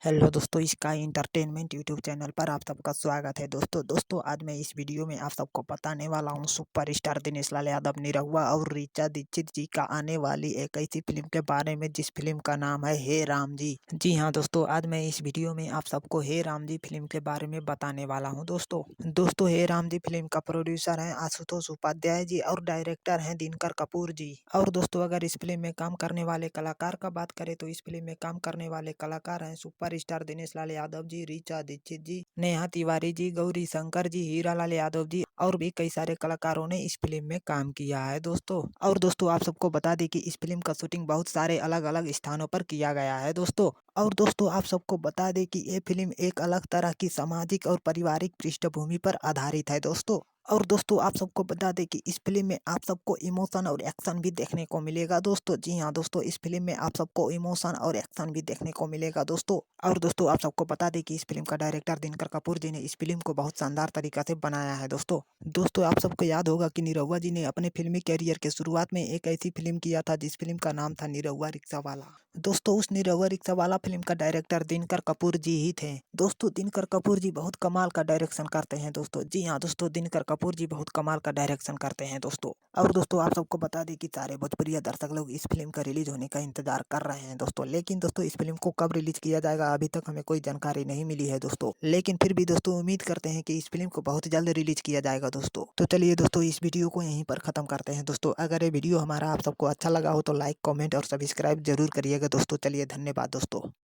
Hello दोस्तों, sky entertainment YouTube channel पर आप सबका स्वागत है। दोस्तों आज मैं इस वीडियो में आप सबको बताने वाला हूं सुपरस्टार दिनेश लाल यादव, निरहुआ और ऋचा दीक्षित जी का आने वाली एक ऐसी फिल्म के बारे में जिस फिल्म का नाम है हे राम जी। जी हां दोस्तों, आज मैं इस वीडियो में आप सबको हे राम जी फिल्म के बारे में बताने वाला हूँ। दोस्तों हे राम जी फिल्म का प्रोड्यूसर है आशुतोष उपाध्याय जी और डायरेक्टर हैं दिनकर कपूर जी। और दोस्तों अगर इस फिल्म में काम करने वाले कलाकार का बात करें तो इस फिल्म में काम करने वाले कलाकार हैं सुपरस्टार दिनेश लाल यादव जी, ऋचा दीक्षित जी, नेहा तिवारी जी, गौरी शंकर जी, हीरा लाल यादव जी और भी कई सारे कलाकारों ने इस फिल्म में काम किया है दोस्तों। और दोस्तों आप सबको बता दें कि इस फिल्म का शूटिंग बहुत सारे अलग अलग स्थानों पर किया गया है दोस्तों। और दोस्तों आप सबको बता दें कि ये फिल्म एक अलग तरह की सामाजिक और पारिवारिक पृष्ठभूमि पर आधारित है दोस्तों। और दोस्तों आप सबको बता दें कि इस फिल्म में आप सबको इमोशन और एक्शन भी देखने को मिलेगा दोस्तों। जी हाँ दोस्तों, इस फिल्म में आप सबको इमोशन और एक्शन भी देखने को मिलेगा दोस्तों। और दोस्तों आप सबको बता दें कि इस फिल्म का डायरेक्टर दिनकर कपूर जी ने इस फिल्म को बहुत शानदार तरीका से बनाया है दोस्तों आप सबको याद होगा कि निरहुआ जी ने अपने फिल्मी कैरियर के शुरुआत में एक ऐसी फिल्म किया था जिस फिल्म का नाम था निरहुआ रिक्शा वाला। दोस्तों उस निरहुआ रिक्शा वाला फिल्म का डायरेक्टर दिनकर कपूर जी ही थे दोस्तों। दिनकर कपूर जी बहुत कमाल का डायरेक्शन करते हैं दोस्तों। जी हाँ दोस्तों, दिनकर कपूर जी बहुत कमाल का डायरेक्शन करते हैं दोस्तों। और दोस्तों आप सबको बता दें कि सारे भोजपुरी दर्शक लोग इस फिल्म का रिलीज होने का इंतजार कर रहे हैं दोस्तों। लेकिन दोस्तों इस फिल्म को कब रिलीज किया जाएगा अभी तक हमें कोई जानकारी नहीं मिली है दोस्तों। लेकिन फिर भी दोस्तों उम्मीद करते हैं कि इस फिल्म को बहुत जल्द रिलीज किया जाएगा दोस्तों। तो चलिए दोस्तों इस वीडियो को यहीं पर खत्म करते हैं दोस्तों। अगर ये वीडियो हमारा आप सबको अच्छा लगा हो तो लाइक, कमेंट और सब्सक्राइब जरूर करिएगा दोस्तों। चलिए धन्यवाद दोस्तों।